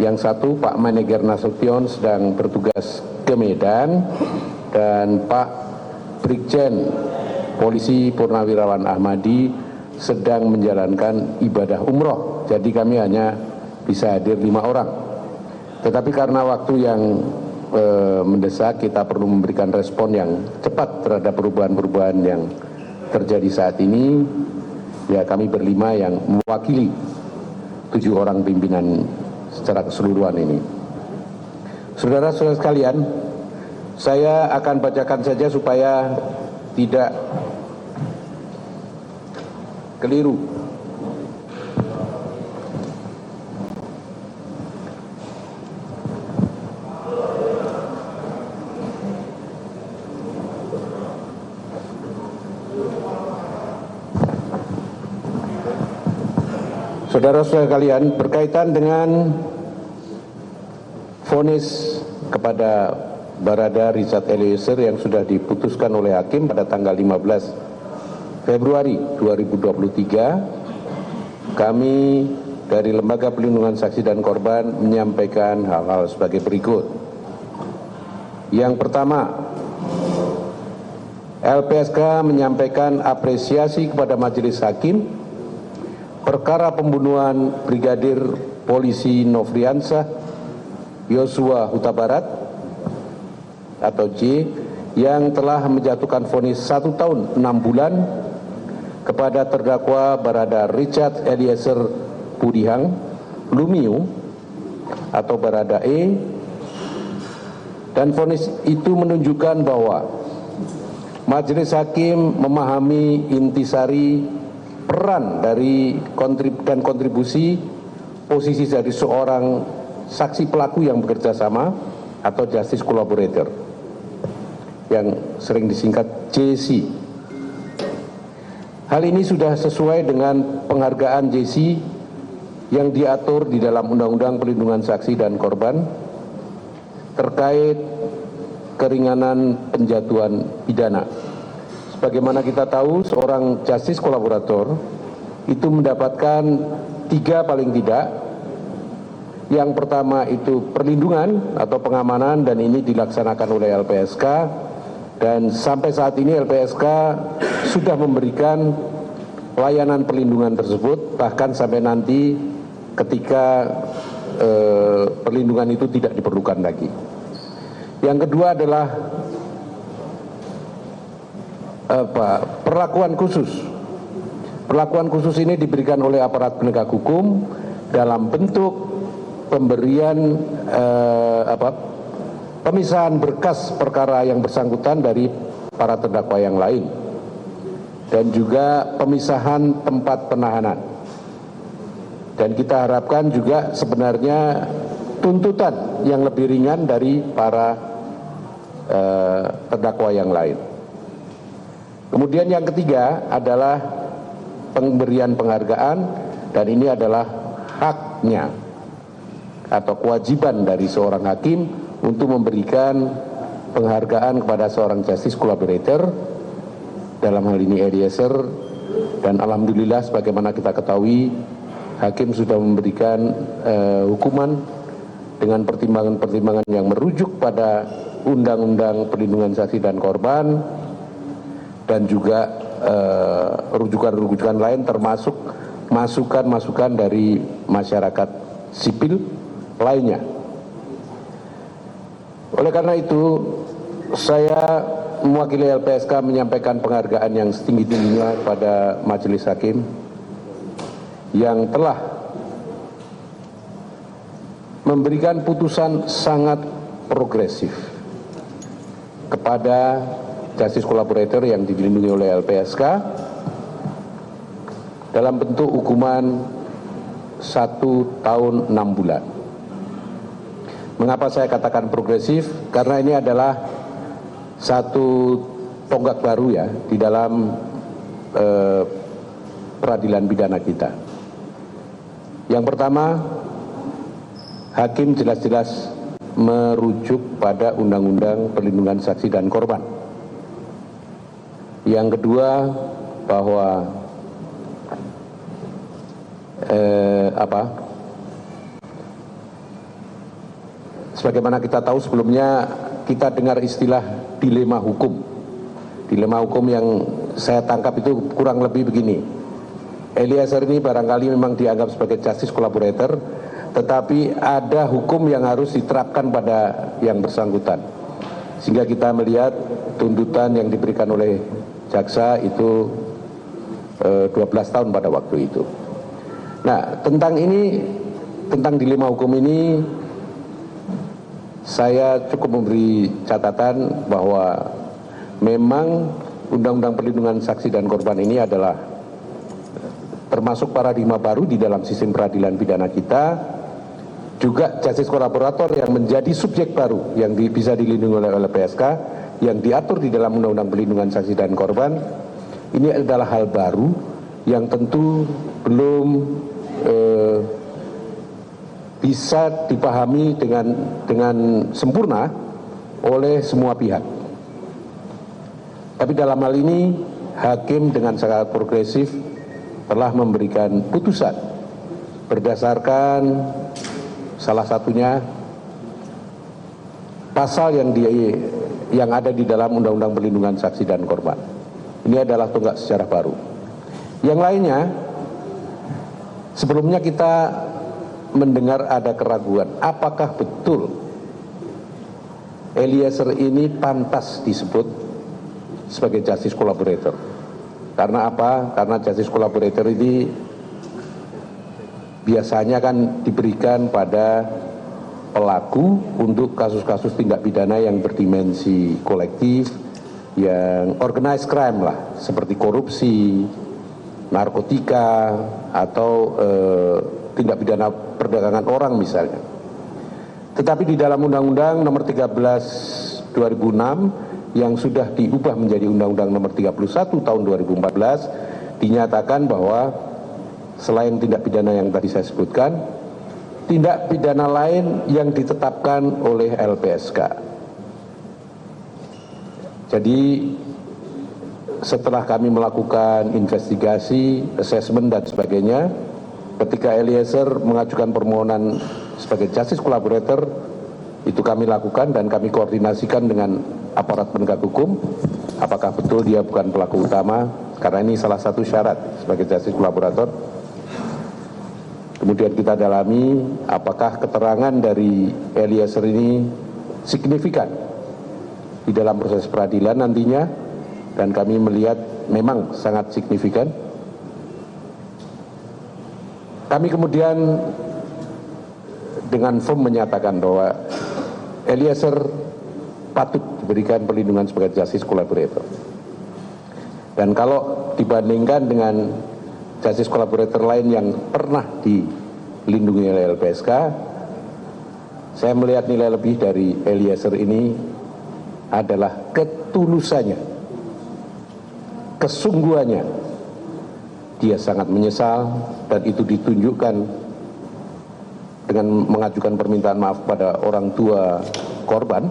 Yang satu Pak Maneger Nasution sedang bertugas ke Medan, dan Pak Brigjen Polisi Purnawirawan Ahmadi sedang menjalankan ibadah umroh. Jadi kami hanya bisa hadir 5 orang. Tetapi karena waktu yang mendesak, kita perlu memberikan respon yang cepat terhadap perubahan-perubahan yang terjadi saat ini. Ya, kami berlima yang mewakili 7 orang pimpinan secara keseluruhan ini. Saudara-saudara sekalian, saya akan bacakan saja supaya tidak keliru. Saudara-saudara kalian, berkaitan dengan vonis kepada Barada Richard Eliezer yang sudah diputuskan oleh hakim pada tanggal 15 Februari 2023, kami dari Lembaga Pelindungan Saksi dan Korban menyampaikan hal-hal sebagai berikut. Yang pertama, LPSK menyampaikan apresiasi kepada Majelis Hakim perkara pembunuhan Brigadir Polisi Nofriansah Yosua Huta Barat atau J yang telah menjatuhkan vonis 1 tahun 6 bulan kepada terdakwa Barada Richard Eliezer Pudihang Lumiu atau Barada E, dan vonis itu menunjukkan bahwa Majelis Hakim memahami intisari peran dari kontribusi posisi dari seorang saksi pelaku yang bekerja sama atau justice collaborator yang sering disingkat JC. Hal ini sudah sesuai dengan penghargaan JC yang diatur di dalam Undang-Undang Perlindungan Saksi dan Korban terkait keringanan penjatuhan pidana. Sebagaimana kita tahu, seorang justice kolaborator itu mendapatkan 3 paling tidak. Yang pertama itu perlindungan atau pengamanan, dan ini dilaksanakan oleh LPSK, dan sampai saat ini LPSK sudah memberikan layanan perlindungan tersebut, bahkan sampai nanti ketika perlindungan itu tidak diperlukan lagi. Yang kedua adalah perlakuan khusus. Perlakuan khusus ini diberikan oleh aparat penegak hukum dalam bentuk pemberian pemisahan berkas perkara yang bersangkutan dari para terdakwa yang lain, dan juga pemisahan tempat penahanan. Dan kita harapkan juga sebenarnya tuntutan yang lebih ringan dari para terdakwa yang lain. Kemudian yang ketiga adalah pemberian penghargaan, dan ini adalah haknya atau kewajiban dari seorang hakim untuk memberikan penghargaan kepada seorang justice collaborator, dalam hal ini Eliezer, dan alhamdulillah sebagaimana kita ketahui hakim sudah memberikan hukuman dengan pertimbangan-pertimbangan yang merujuk pada Undang-Undang Perlindungan Saksi dan Korban, dan juga rujukan-rujukan lain termasuk masukan-masukan dari masyarakat sipil lainnya. Oleh karena itu, saya mewakili LPSK menyampaikan penghargaan yang setinggi-tingginya kepada Majelis Hakim yang telah memberikan putusan sangat progresif kepada justice collaborator yang dilindungi oleh LPSK dalam bentuk hukuman 1 tahun 6 bulan. Mengapa saya katakan progresif? Karena ini adalah satu tonggak baru ya di dalam peradilan pidana kita. Yang pertama, hakim jelas-jelas merujuk pada Undang-Undang Perlindungan Saksi dan Korban. Yang kedua, bahwa Sebagaimana kita tahu sebelumnya kita dengar istilah dilema hukum. Dilema hukum yang saya tangkap itu kurang lebih begini. Eliezer ini barangkali memang dianggap sebagai justice collaborator, tetapi ada hukum yang harus diterapkan pada yang bersangkutan. Sehingga kita melihat tuntutan yang diberikan oleh jaksa itu 12 tahun pada waktu itu. Nah, tentang dilema hukum ini saya cukup memberi catatan bahwa memang Undang-Undang Perlindungan Saksi dan Korban ini adalah termasuk paradigma baru di dalam sistem peradilan pidana kita, juga justice kolaborator yang menjadi subjek baru yang bisa dilindungi oleh LPSK yang diatur di dalam Undang-Undang Perlindungan Saksi dan Korban. Ini adalah hal baru yang tentu belum bisa dipahami dengan sempurna oleh semua pihak. Tapi dalam hal ini hakim dengan sangat progresif telah memberikan putusan berdasarkan salah satunya pasal yang ada di dalam Undang-Undang Perlindungan Saksi dan Korban. Ini adalah tonggak sejarah baru. Yang lainnya, sebelumnya kita mendengar ada keraguan, apakah betul Eliezer ini pantas disebut sebagai justice collaborator? Karena apa? Karena justice collaborator ini biasanya kan diberikan pada pelaku untuk kasus-kasus tindak pidana yang berdimensi kolektif, yang organized crime lah, seperti korupsi, narkotika, atau tindak pidana perdagangan orang misalnya. Tetapi di dalam Undang-Undang Nomor 13 2006 yang sudah diubah menjadi Undang-Undang Nomor 31 Tahun 2014 dinyatakan bahwa selain tindak pidana yang tadi saya sebutkan, tindak pidana lain yang ditetapkan oleh LPSK. Jadi setelah kami melakukan investigasi, assessment dan sebagainya, ketika Eliezer mengajukan permohonan sebagai justice collaborator, itu kami lakukan dan kami koordinasikan dengan aparat penegak hukum, apakah betul dia bukan pelaku utama, karena ini salah satu syarat sebagai justice collaborator. Kemudian kita dalami apakah keterangan dari Eliezer ini signifikan di dalam proses peradilan nantinya, dan kami melihat memang sangat signifikan. Kami kemudian dengan firm menyatakan bahwa Eliezer patut diberikan perlindungan sebagai justice collaborator. Dan kalau dibandingkan dengan justice collaborator lain yang pernah dilindungi oleh LPSK, saya melihat nilai lebih dari Eliezer ini adalah ketulusannya, kesungguhannya. Dia sangat menyesal dan itu ditunjukkan dengan mengajukan permintaan maaf pada orang tua korban,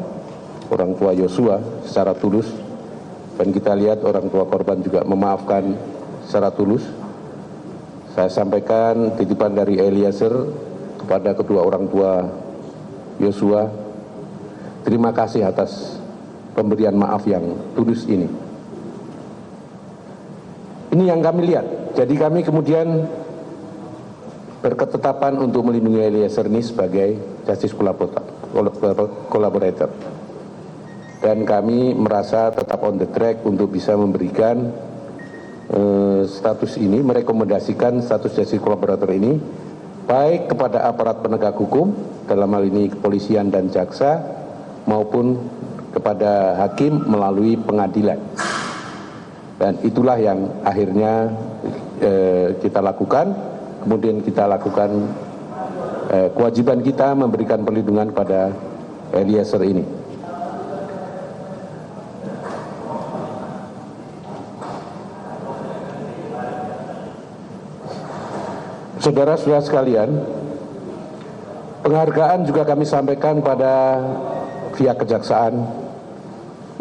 orang tua Yosua secara tulus, dan kita lihat orang tua korban juga memaafkan secara tulus. Saya sampaikan titipan dari Eliezer kepada kedua orang tua Yosua, terima kasih atas pemberian maaf yang tulus ini. Ini yang kami lihat. Jadi kami kemudian berketetapan untuk melindungi Eliezer ini sebagai justice collaborator. Dan kami merasa tetap on the track untuk bisa memberikan status ini, merekomendasikan status justice collaborator ini baik kepada aparat penegak hukum, dalam hal ini kepolisian dan jaksa, maupun kepada hakim melalui pengadilan. Dan itulah yang akhirnya kita lakukan. Kemudian kita lakukan kewajiban kita memberikan perlindungan pada Eliezer ini. Saudara-saudara sekalian, penghargaan juga kami sampaikan pada pihak kejaksaan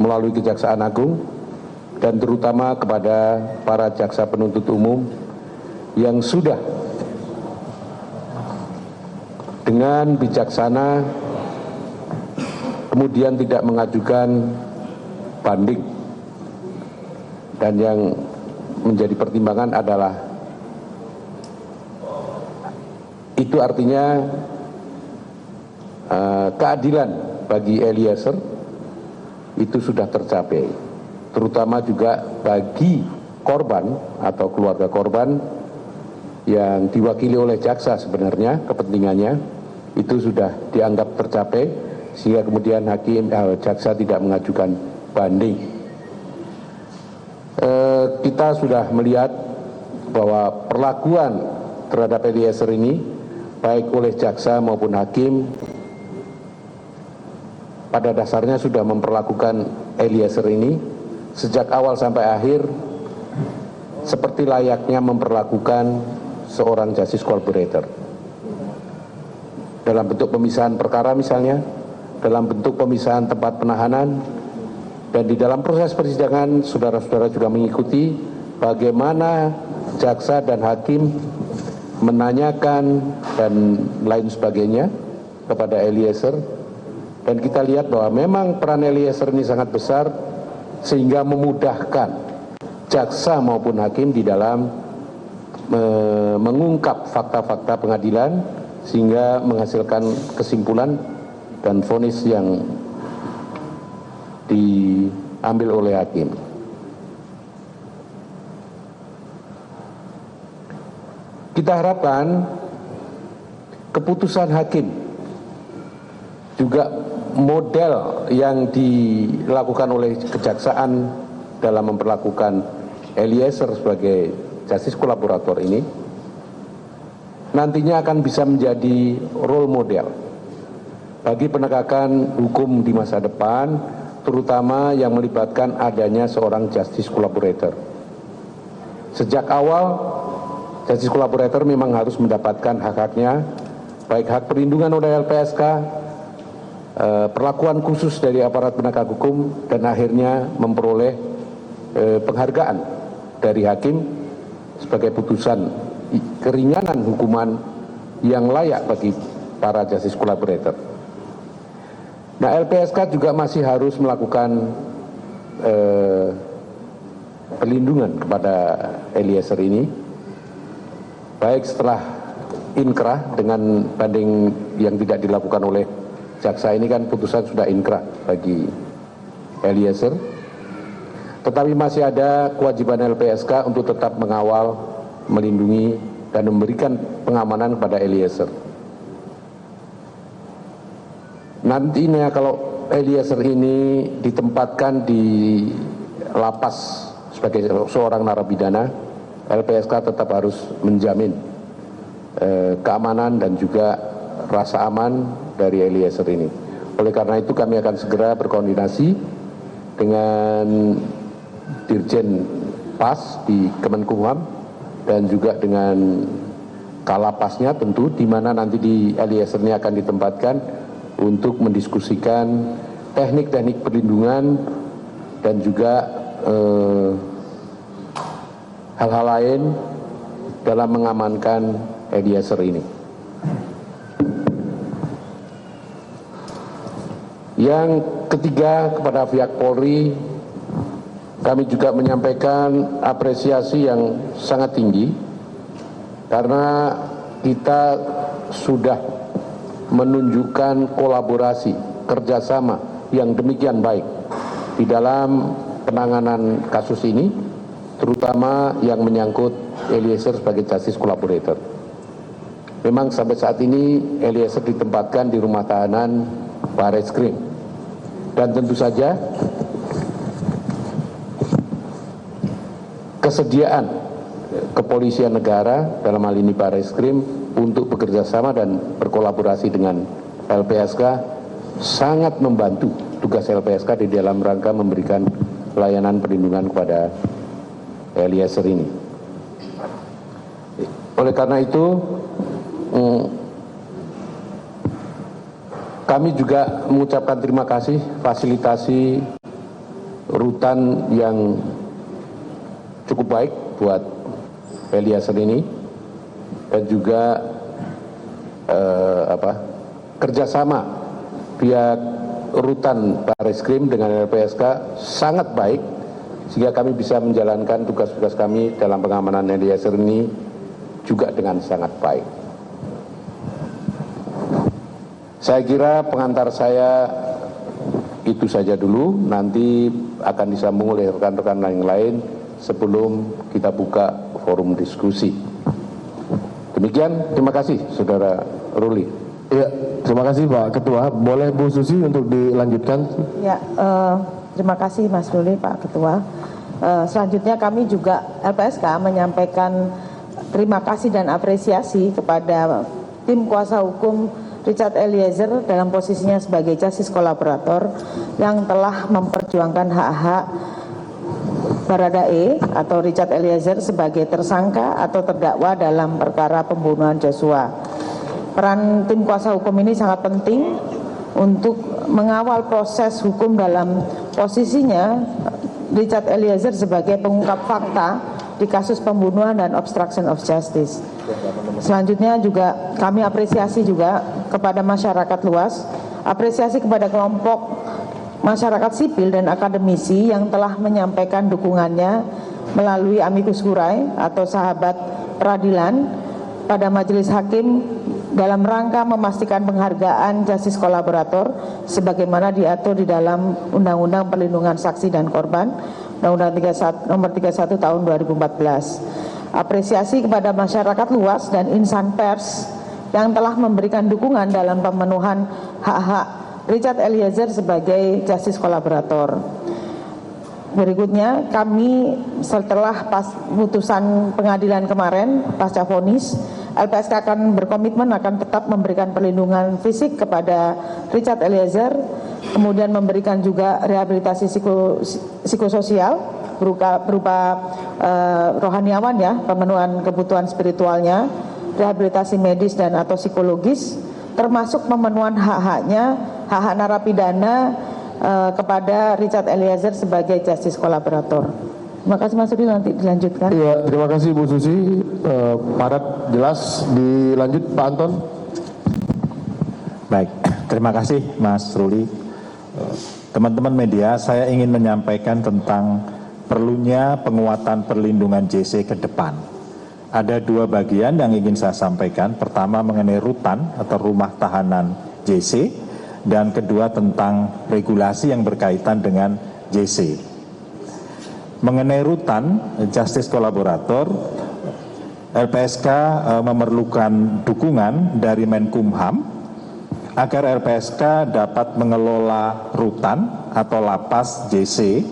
melalui Kejaksaan Agung, dan terutama kepada para jaksa penuntut umum yang sudah dengan bijaksana kemudian tidak mengajukan banding, dan yang menjadi pertimbangan adalah itu artinya keadilan bagi Eliezer itu sudah tercapai, terutama juga bagi korban atau keluarga korban yang diwakili oleh jaksa. Sebenarnya kepentingannya itu sudah dianggap tercapai, sehingga kemudian jaksa tidak mengajukan banding. Kita sudah melihat bahwa perlakuan terhadap Eliezer ini baik oleh jaksa maupun hakim pada dasarnya sudah memperlakukan Eliezer ini sejak awal sampai akhir seperti layaknya memperlakukan seorang justice collaborator, dalam bentuk pemisahan perkara misalnya, dalam bentuk pemisahan tempat penahanan, dan di dalam proses persidangan saudara-saudara juga mengikuti bagaimana jaksa dan hakim menanyakan dan lain sebagainya kepada Eliezer. Dan kita lihat bahwa memang peran Eliezer ini sangat besar sehingga memudahkan jaksa maupun hakim di dalam mengungkap fakta-fakta pengadilan sehingga menghasilkan kesimpulan dan vonis yang diambil oleh hakim. Kita harapkan keputusan hakim juga model yang dilakukan oleh kejaksaan dalam memperlakukan Eliezer sebagai justice kolaborator ini nantinya akan bisa menjadi role model bagi penegakan hukum di masa depan, terutama yang melibatkan adanya seorang justice collaborator. Sejak awal, justice collaborator memang harus mendapatkan hak-haknya, baik hak perlindungan oleh LPSK, perlakuan khusus dari aparat penegak hukum, dan akhirnya memperoleh penghargaan dari hakim sebagai putusan keringanan hukuman yang layak bagi para justice collaborator. Nah, LPSK juga masih harus melakukan perlindungan kepada Eliezer ini, baik setelah inkrah dengan banding yang tidak dilakukan oleh jaksa. Ini kan putusan sudah inkrah bagi Eliezer, tetapi masih ada kewajiban LPSK untuk tetap mengawal, melindungi, dan memberikan pengamanan kepada Eliezer. Nantinya kalau Eliezer ini ditempatkan di lapas sebagai seorang narapidana, LPSK tetap harus menjamin keamanan dan juga rasa aman dari Eliezer ini. Oleh karena itu kami akan segera berkoordinasi dengan Dirjen PAS di Kemenkumham dan juga dengan Kalapasnya tentu, di mana nanti di Eliezer ini akan ditempatkan untuk mendiskusikan teknik-teknik perlindungan dan juga hal-hal lain dalam mengamankan Eliezer ini. Yang ketiga, kepada pihak Polri, kami juga menyampaikan apresiasi yang sangat tinggi karena kita sudah menunjukkan kolaborasi, kerjasama yang demikian baik di dalam penanganan kasus ini, terutama yang menyangkut Eliezer sebagai justice collaborator. Memang sampai saat ini Eliezer ditempatkan di rumah tahanan Barreskrim, dan tentu saja kesediaan kepolisian negara dalam hal ini Barreskrim untuk bekerja sama dan berkolaborasi dengan LPSK sangat membantu tugas LPSK di dalam rangka memberikan pelayanan perlindungan kepada Eliezer ini. Oleh karena itu kami juga mengucapkan terima kasih fasilitasi rutan yang cukup baik buat Eliezer ini, dan juga kerjasama pihak rutan Barreskrim dengan LPSK sangat baik, sehingga kami bisa menjalankan tugas-tugas kami dalam pengamanan Eliezer ini juga dengan sangat baik. Saya kira pengantar saya itu saja dulu, nanti akan disambung oleh rekan-rekan yang lain sebelum kita buka forum diskusi. Demikian, terima kasih Saudara Ruli. Ya, terima kasih Pak Ketua. Boleh Bu Susi untuk dilanjutkan? Ya, terima kasih Mas Ruli, Pak Ketua. Selanjutnya kami juga LPSK menyampaikan terima kasih dan apresiasi kepada tim kuasa hukum Richard Eliezer dalam posisinya sebagai justice kolaborator yang telah memperjuangkan hak-hak Baradae atau Richard Eliezer sebagai tersangka atau terdakwa dalam perkara pembunuhan Joshua. Peran tim kuasa hukum ini sangat penting untuk mengawal proses hukum dalam posisinya Richard Eliezer sebagai pengungkap fakta di kasus pembunuhan dan obstruction of justice. Selanjutnya juga kami apresiasi juga kepada masyarakat luas, apresiasi kepada kelompok masyarakat sipil dan akademisi yang telah menyampaikan dukungannya melalui amicus curiae atau sahabat peradilan pada majelis hakim dalam rangka memastikan penghargaan justice kolaborator sebagaimana diatur di dalam Undang-Undang Perlindungan Saksi dan Korban Undang-Undang Nomor 31 Tahun 2014. Apresiasi kepada masyarakat luas dan insan pers yang telah memberikan dukungan dalam pemenuhan hak-hak Richard Eliezer sebagai justice kolaborator. Berikutnya, kami setelah putusan pengadilan kemarin pasca vonis, LPSK akan berkomitmen akan tetap memberikan perlindungan fisik kepada Richard Eliezer, kemudian memberikan juga rehabilitasi psikososial berupa rohaniawan ya, pemenuhan kebutuhan spiritualnya, rehabilitasi medis dan atau psikologis, termasuk pemenuhan hak-haknya, hak-hak narapidana kepada Richard Eliezer sebagai justice kolaborator. Terima kasih Mas Rudi, nanti dilanjutkan. Iya, terima kasih Bu Susi. Padat, jelas. Dilanjut Pak Anton. Baik, terima kasih Mas Ruli. Teman-teman media, saya ingin menyampaikan tentang perlunya penguatan perlindungan JC ke depan. Ada dua bagian yang ingin saya sampaikan. Pertama mengenai rutan atau rumah tahanan JC, dan kedua tentang regulasi yang berkaitan dengan JC. Mengenai rutan justice kolaborator, LPSK memerlukan dukungan dari Menkumham agar LPSK dapat mengelola rutan atau lapas JC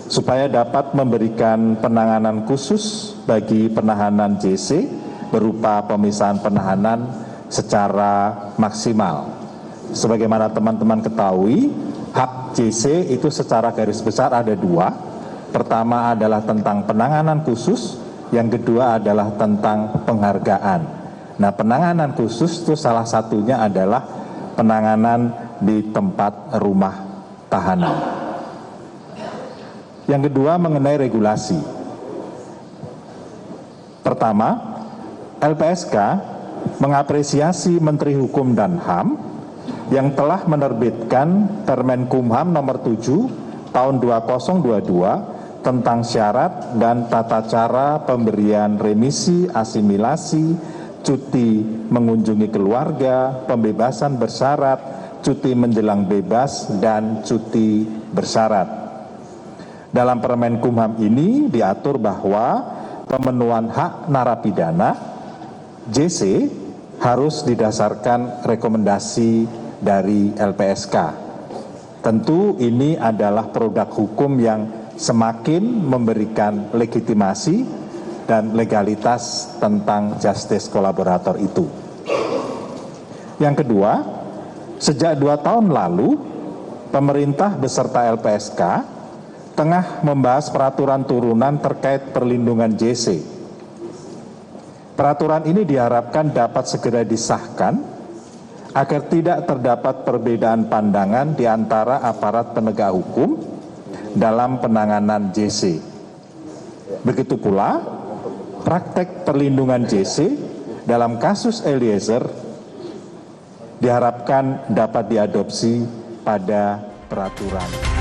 supaya dapat memberikan penanganan khusus bagi penahanan JC berupa pemisahan penahanan secara maksimal. Sebagaimana teman-teman ketahui, hak JC itu secara garis besar ada dua. Pertama adalah tentang penanganan khusus, yang kedua adalah tentang penghargaan. Nah, penanganan khusus itu salah satunya adalah penanganan di tempat rumah tahanan. Yang kedua mengenai regulasi. Pertama, LPSK mengapresiasi Menteri Hukum dan HAM yang telah menerbitkan Permenkumham nomor 7 tahun 2022 tentang syarat dan tata cara pemberian remisi, asimilasi, cuti mengunjungi keluarga, pembebasan bersyarat, cuti menjelang bebas, dan cuti bersyarat. Dalam Permenkumham ini diatur bahwa pemenuhan hak narapidana JC harus didasarkan rekomendasi dari LPSK. Tentu ini adalah produk hukum yang semakin memberikan legitimasi dan legalitas tentang justice kolaborator itu. Yang kedua, sejak 2 tahun lalu, pemerintah beserta LPSK tengah membahas peraturan turunan terkait perlindungan JC. Peraturan ini diharapkan dapat segera disahkan agar tidak terdapat perbedaan pandangan di antara aparat penegak hukum dalam penanganan JC. Begitu pula praktek perlindungan JC dalam kasus Eliezer diharapkan dapat diadopsi pada peraturan.